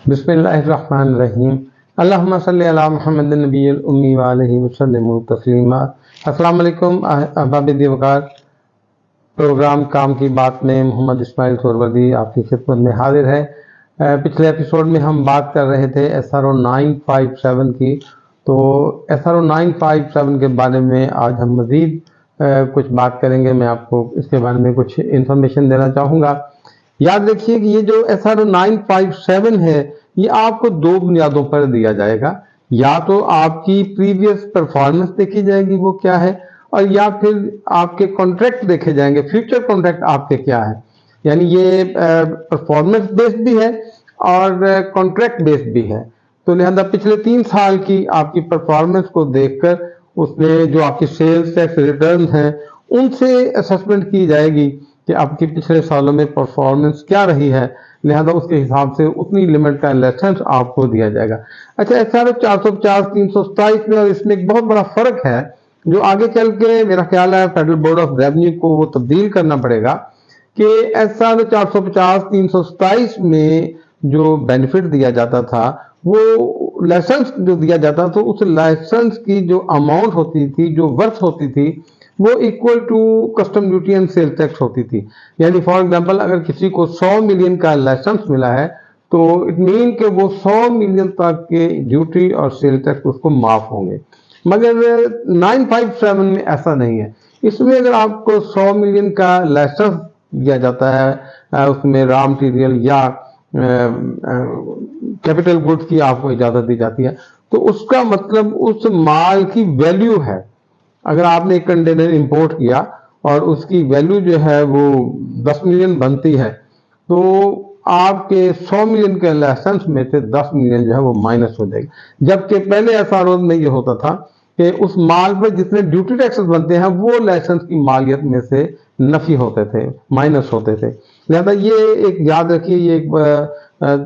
बिस्मिल्लाहिर्रहमानिर्रहीम। अल्लाहुम्मा सल्ली अला मुहम्मद नबील उम्मी व अलैहि वसल्लम तस्लीमा। अस्सलाम वालेकुम अहबाब दीवकार। प्रोग्राम काम की बात में मोहम्मद इस्माइल सोरवर्दी आपकी खिदमत में हाजिर है। पिछले एपिसोड में हम बात कर रहे थे SRO 957 की। तो SRO 957 के बारे में आज हम मज़ीद कुछ बात करेंगे। मैं आपको इसके बारे में कुछ इंफॉर्मेशन देना चाहूँगा। याद रखिए कि ये जो SRO 957 है ये आपको दो बुनियादों पर दिया जाएगा। या तो आपकी प्रीवियस परफॉर्मेंस देखी जाएगी वो क्या है, और या फिर आपके कॉन्ट्रैक्ट देखे जाएंगे, फ्यूचर कॉन्ट्रैक्ट आपके क्या है। यानी ये परफॉर्मेंस बेस्ड भी है और कॉन्ट्रैक्ट बेस्ड भी है। तो लिहाजा पिछले 3 साल की आपकी परफॉर्मेंस को देखकर उसमें जो आपकी सेल्स टैक्स रिटर्न हैं उनसे असेसमेंट की जाएगी कि आपकी पिछले सालों में परफॉर्मेंस क्या रही है। लिहाजा उसके हिसाब से उतनी लिमिट का लाइसेंस आपको दिया जाएगा। अच्छा, SRO 450 327 में और इसमें एक बहुत बड़ा फर्क है जो आगे चल के मेरा ख्याल है फेडरल बोर्ड ऑफ रेवेन्यू को वो तब्दील करना पड़ेगा कि SRO 450 327 में जो बेनिफिट दिया जाता था वो लाइसेंस जो दिया जाता था उस लाइसेंस की जो अमाउंट होती थी, जो वर्थ होती थी, वो equal to custom duty and sale tax होती थी। यानी फॉर एग्जांपल अगर किसी को 100 मिलियन का लाइसेंस मिला है तो इट मीन कि वो 100 मिलियन तक के ड्यूटी और सेल टैक्स उसको माफ होंगे। मगर 957 में ऐसा नहीं है। इसमें अगर आपको 100 मिलियन का लाइसेंस दिया जाता है, उसमें रॉ मटेरियल या कैपिटल गुड्स की आपको इजाजत दी जाती है, तो उसका मतलब उस माल की वैल्यू है। अगर आपने एक कंटेनर इंपोर्ट किया और उसकी वैल्यू जो है वो 10 मिलियन बनती है, तो आपके 100 मिलियन के लाइसेंस में से 10 मिलियन जो है वो माइनस हो जाएगी। जबकि पहले SRO में ये होता था कि उस माल पर जितने ड्यूटी टैक्सेस बनते हैं वो लाइसेंस की मालियत में से नफी होते थे, माइनस होते थे। लिहाजा ये एक याद रखिए, ये एक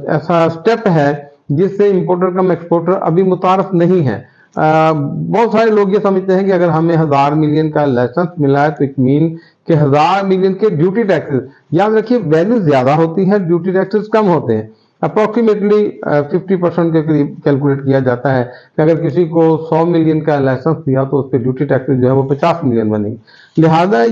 ऐसा स्टेप है जिससे इंपोर्टर कम एक्सपोर्टर अभी मुतारफ नहीं है। बहुत सारे लोग ये समझते हैं कि अगर हमें 1000 मिलियन का लाइसेंस मिला है तो इट मीन कि 1000 मिलियन के ड्यूटी टैक्सेस। याद रखिए वैल्यू ज्यादा होती है, ड्यूटी टैक्सेस कम होते हैं। अप्रोक्सीमेटली 50% के करीब कैलकुलेट किया जाता है कि अगर किसी को 100 मिलियन का लाइसेंस दिया तो उस पर ड्यूटी टैक्सेस जो है वो 50 मिलियन बनेगी। लिहाजा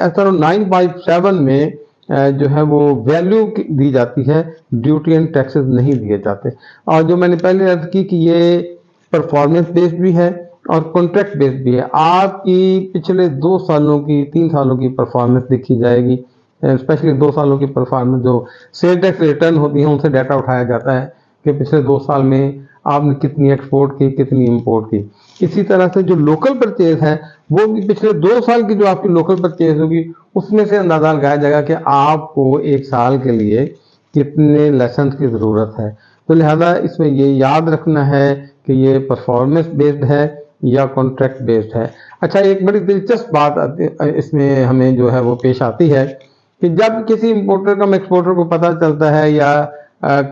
SRO 957 में जो है वो वैल्यू दी जाती है, ड्यूटी एंड टैक्सेस नहीं दिए जाते। और जो मैंने पहले अर्ज की कि ये परफॉर्मेंस बेस्ड भी है और कॉन्ट्रैक्ट बेस्ड भी है। आपकी पिछले 2 सालों की 3 सालों की परफॉर्मेंस देखी जाएगी, स्पेशली 2 सालों की परफॉर्मेंस जो सेल टैक्स रिटर्न होती है उनसे डाटा उठाया जाता है कि पिछले 2 साल में आपने कितनी एक्सपोर्ट की, कितनी इंपोर्ट की। इसी तरह से जो लोकल परचेज है वो भी पिछले 2 साल की जो आपकी लोकल परचेज होगी उसमें से अंदाजा लगाया जाएगा कि आपको 1 साल के लिए कितने लाइसेंस की ज़रूरत है। तो लिहाजा इसमें ये याद रखना है कि ये परफॉर्मेंस बेस्ड है या कॉन्ट्रैक्ट बेस्ड है। अच्छा, एक बड़ी दिलचस्प बात इसमें हमें जो है वो पेश आती है कि जब किसी इंपोर्टर कम एक्सपोर्टर को पता चलता है या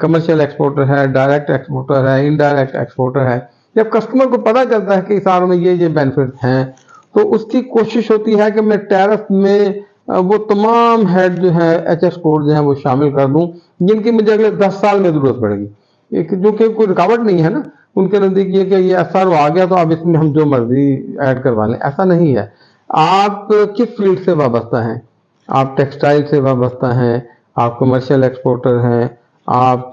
कमर्शियल एक्सपोर्टर है, डायरेक्ट एक्सपोर्टर है, इनडायरेक्ट एक्सपोर्टर है, जब कस्टमर को पता चलता है कि इस साल में ये बेनिफिट हैं तो उसकी कोशिश होती है कि मैं टैरिफ में वो तमाम हेड जो है HS कोड जो है वो शामिल कर दूं जिनकी मुझे अगले 10 साल में जरूरत पड़ेगी। जो कि कोई रुकावट नहीं है ना, उनके नजदीक ये कि ये SRO आ गया तो अब इसमें हम जो मर्जी ऐड करवा लें, ऐसा नहीं है। आप किस फील्ड से वाबस्ता हैं? आप टेक्सटाइल से वाबस्ता हैं, आप कमर्शियल एक्सपोर्टर हैं, आप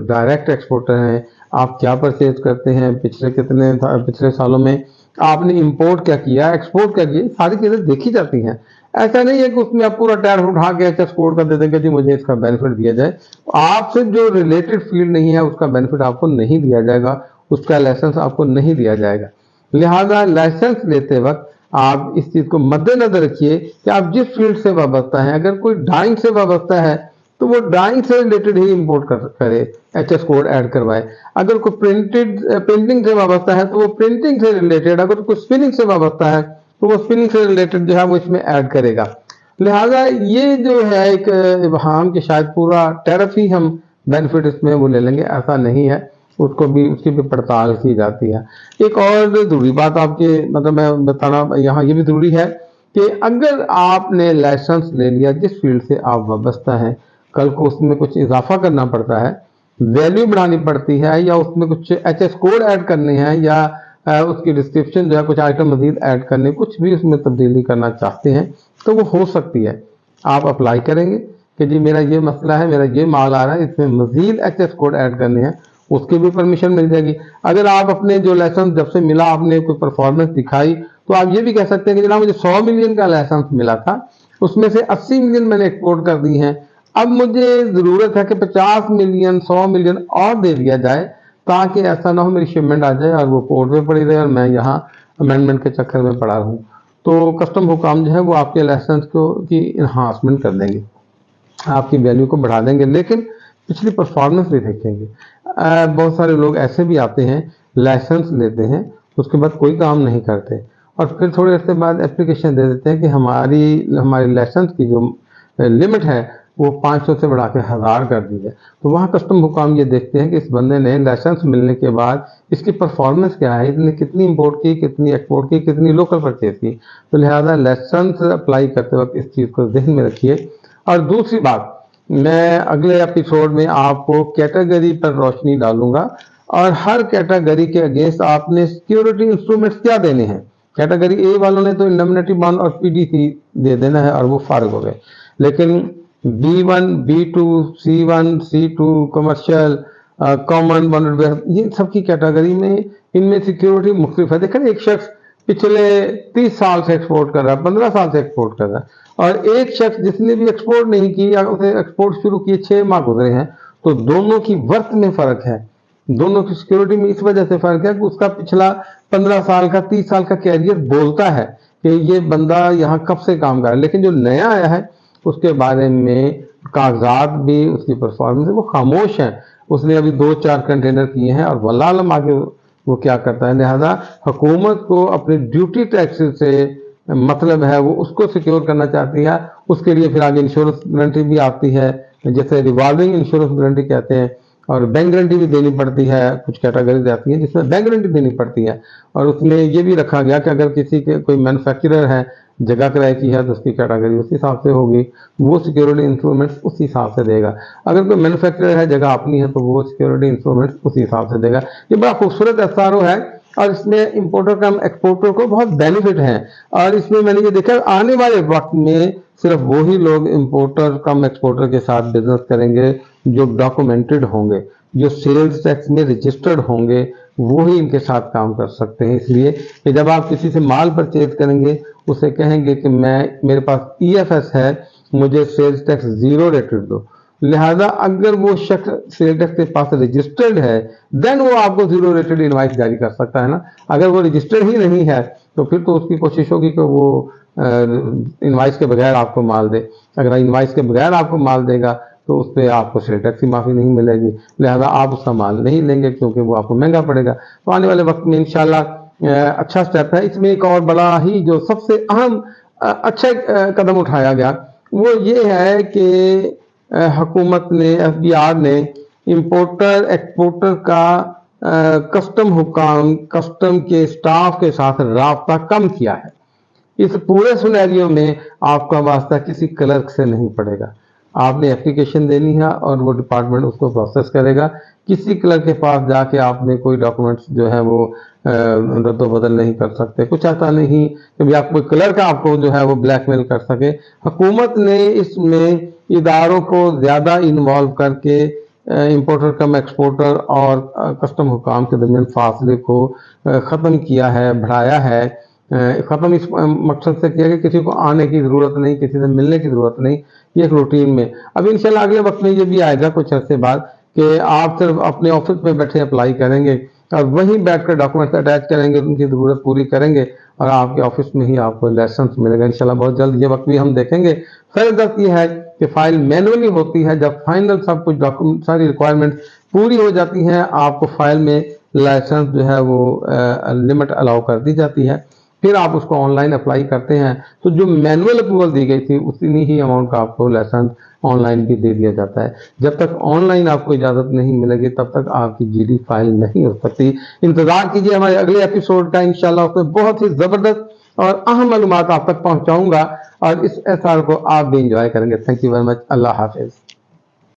डायरेक्ट एक्सपोर्टर हैं, आप क्या परचेज करते हैं, पिछले सालों में आपने इंपोर्ट क्या किया, एक्सपोर्ट क्या किया, सारी चीजें देखी जाती हैं। ऐसा नहीं है कि उसमें आप पूरा टैरिफ उठा के HS कोड का दे देंगे जी मुझे इसका बेनिफिट दिया जाए। आपसे जो रिलेटेड फील्ड नहीं है उसका बेनिफिट आपको नहीं दिया जाएगा, उसका लाइसेंस आपको नहीं दिया जाएगा। लिहाजा लाइसेंस लेते वक्त आप इस चीज को मद्देनजर रखिए कि आप जिस फील्ड से वाबस्ता हैं। अगर कोई डाइंग से वाबस्ता है तो वो डाइंग से रिलेटेड ही इंपोर्ट करे, HS कोड ऐड करवाए। अगर कोई प्रिंटिंग से वाबस्ता है तो वो प्रिंटिंग से रिलेटेड, अगर कोई स्पिनिंग से वाबस्ता है तो वो स्पिनिंग से रिलेटेड जो है वो इसमें ऐड करेगा। लिहाजा ये जो है एक इबहाम कि शायद पूरा टैरिफ ही हम बेनिफिट इसमें वो ले लेंगे, ऐसा नहीं है। उसकी भी पड़ताल की जाती है। एक और जरूरी बात आपके मतलब मैं बताना यहाँ ये भी जरूरी है कि अगर आपने लाइसेंस ले लिया जिस फील्ड से आप वाबस्ता हैं, कल को उसमें कुछ इजाफा करना पड़ता है वैल्यू बढ़ानी पड़ती है या उसमें कुछ एचएस कोड ऐड करने हैं या उसकी डिस्क्रिप्शन जो है कुछ आइटम मजीद ऐड करने, कुछ भी उसमें तब्दीली करना चाहते हैं तो वो हो सकती है। आप अप्लाई करेंगे कि जी मेरा ये मसला है, मेरा ये माल आ रहा है, इसमें मजीद एचएस कोड ऐड करने हैं, उसकी भी परमिशन मिल जाएगी। अगर आप अपने जो लाइसेंस जब से मिला आपने कोई परफॉर्मेंस दिखाई तो आप ये भी कह सकते हैं कि जनाब मुझे 100 मिलियन का लाइसेंस मिला था, उसमें से 80 मिलियन मैंने एक्सपोर्ट कर दी हैं, अब मुझे जरूरत है कि 50 मिलियन 100 मिलियन और दे दिया जाए ताकि ऐसा ना हो मेरी शिपमेंट आ जाए और वो पोर्ट में पड़ी रहे और मैं यहाँ अमेंडमेंट के चक्कर में पड़ा रहूँ। तो कस्टम हुकाम जो है वो आपके लाइसेंस को की इन्हांसमेंट कर देंगे, आपकी वैल्यू को बढ़ा देंगे, लेकिन पिछली परफॉर्मेंस भी देखेंगे। बहुत सारे लोग ऐसे भी आते हैं लाइसेंस लेते हैं उसके बाद कोई काम नहीं करते और फिर थोड़े अर्से बाद एप्लीकेशन दे देते हैं कि हमारी लाइसेंस की जो लिमिट है वो 500 से बढ़ा के 1000 कर दी है। तो वहाँ कस्टम हुकाम ये देखते हैं कि इस बंदे ने लाइसेंस मिलने के बाद इसकी परफॉर्मेंस क्या है, इसने कितनी इंपोर्ट की, कितनी एक्सपोर्ट की, कितनी लोकल परचेज की। तो लिहाजा लाइसेंस अप्लाई करते वक्त इस चीज़ को ध्यान में रखिए। और दूसरी बात, मैं अगले एपिसोड में आपको कैटेगरी पर रोशनी डालूंगा और हर कैटेगरी के अगेंस्ट आपने सिक्योरिटी इंस्ट्रूमेंट्स क्या देने हैं। कैटेगरी ए वालों ने तो इंडेमनिटी बॉन्ड और पीडीसी दे देना है और वो फारिग हो गए, लेकिन B1, B2, C1, C2, commercial, common, bonded, ये सब की कैटेगरी में इनमें सिक्योरिटी मुख्तलिफ है। देखें एक शख्स पिछले 30 साल से एक्सपोर्ट कर रहा है, 15 साल से एक्सपोर्ट कर रहा है, और एक शख्स जिसने भी एक्सपोर्ट नहीं की या उसे एक्सपोर्ट शुरू किए 6 माह गुजरे हैं, तो दोनों की वर्थ में फर्क है, दोनों की सिक्योरिटी में इस वजह से फर्क है कि उसका पिछला 15 साल का 30 साल का कैरियर बोलता है कि ये बंदा यहाँ कब से काम कर रहा है, लेकिन जो नया आया है उसके बारे में कागजात भी उसकी परफॉर्मेंस वो खामोश है। उसने अभी 2-4 कंटेनर किए हैं और वल्लाह आलम आगे वो क्या करता है। लिहाजा हुकूमत को अपने ड्यूटी टैक्स से मतलब है वो उसको सिक्योर करना चाहती है, उसके लिए फिर आगे इंश्योरेंस गारंटी भी आती है, जैसे रिवॉल्विंग इंश्योरेंस गारंटी कहते हैं, और बैंक गारंटी भी देनी पड़ती है। कुछ कैटेगरीज आती है जिसमें बैंक गारंटी देनी पड़ती है, और उसमें ये भी रखा गया कि अगर किसी के कोई मैन्युफैक्चरर है जगह किराए की है तो उसकी कैटेगरी उस हिसाब से होगी, वो सिक्योरिटी इंस्ट्रूमेंट्स उस हिसाब से देगा। अगर कोई मैन्युफैक्चरर है जगह अपनी है तो वो सिक्योरिटी इंस्ट्रूमेंट्स उस हिसाब से देगा। ये बड़ा खूबसूरत एसआरओ है और इसमें इंपोर्टर कम एक्सपोर्टर को बहुत बेनिफिट है। और इसमें मैंने ये देखा आने वाले वक्त में सिर्फ वही लोग इंपोर्टर कम एक्सपोर्टर के साथ बिजनेस करेंगे जो डॉक्यूमेंटेड होंगे, जो सेल्स टैक्स में रजिस्टर्ड होंगे, वो ही इनके साथ काम कर सकते हैं। इसलिए कि जब आप किसी से माल परचेज करेंगे उसे कहेंगे कि मेरे पास EFS है, मुझे सेल्स टैक्स 0 रेटेड दो। लिहाजा अगर वो शख्स सेल्स टैक्स के पास रजिस्टर्ड है देन वो आपको 0 रेटेड इनवाइस जारी कर सकता है ना। अगर वो रजिस्टर्ड ही नहीं है तो फिर तो उसकी कोशिश होगी कि वो इनवाइस के बगैर आपको माल दे। अगर इनवाइस के बगैर आपको माल देगा तो उस पर आपको सेल टैक्स की माफ़ी नहीं मिलेगी, लिहाजा आप उसका माल नहीं लेंगे क्योंकि वो आपको महंगा पड़ेगा। तो आने वाले वक्त में इंशाल्लाह अच्छा स्टेप है। इसमें एक और बड़ा ही जो सबसे अहम अच्छा कदम उठाया गया वो ये है कि हुकूमत ने FBR ने इंपोर्टर एक्सपोर्टर का कस्टम हुकाम कस्टम के स्टाफ के साथ राब्ता कम किया है। इस पूरे सिनेरियो में आपका वास्ता किसी क्लर्क से नहीं पड़ेगा, आपने एप्लीकेशन देनी है और वो डिपार्टमेंट उसको प्रोसेस करेगा। किसी क्लर्क के पास जाके आपने कोई डॉक्यूमेंट्स जो है वो रद्द बदल नहीं कर सकते। कुछ ऐसा नहीं कि भी आप कोई क्लर्क आपको जो है वो ब्लैकमेल कर सके। हुकूमत ने इसमें इदारों को ज़्यादा इन्वॉल्व करके इंपोर्टर कम एक्सपोर्टर और कस्टम हुकाम के दरमियान फासले को ख़त्म किया है, बढ़ाया है। ख़त्म इस मकसद से किया कि किसी को आने की ज़रूरत नहीं, किसी से मिलने की ज़रूरत नहीं, ये एक रूटीन में। अब इंशाल्लाह अगले वक्त में ये भी आएगा कुछ अर्से बाद कि आप सिर्फ अपने ऑफिस में बैठे अप्लाई करेंगे और वहीं बैठकर डॉक्यूमेंट्स अटैच करेंगे, उनकी ज़रूरत पूरी करेंगे और आपके ऑफिस में ही आपको लाइसेंस मिलेगा इंशाल्लाह बहुत जल्द। ये वक्त भी हम देखेंगे। फ़र्क ये है कि फाइल मैनुअली होती है, जब फाइनल सब कुछ डॉक्यूमेंट सारी रिक्वायरमेंट पूरी हो जाती हैं आपको फाइल में लाइसेंस जो है वो लिमिट अलाउ कर दी जाती है। फिर आप उसको ऑनलाइन अप्लाई करते हैं तो जो मैनुअल अप्रूवल दी गई थी उतनी ही अमाउंट का आपको लाइसेंस ऑनलाइन भी दे दिया जाता है। जब तक ऑनलाइन आपको इजाज़त नहीं मिलेगी तब तक आपकी GD फाइल नहीं हो सकती। इंतज़ार कीजिए हमारे अगले एपिसोड का, इंशाल्लाह उसमें बहुत ही ज़बरदस्त और अहम मालूमात आप तक पहुँचाऊँगा और इस SR को आप भी इंजॉय करेंगे। Thank you very much. अल्लाह हाफिज़।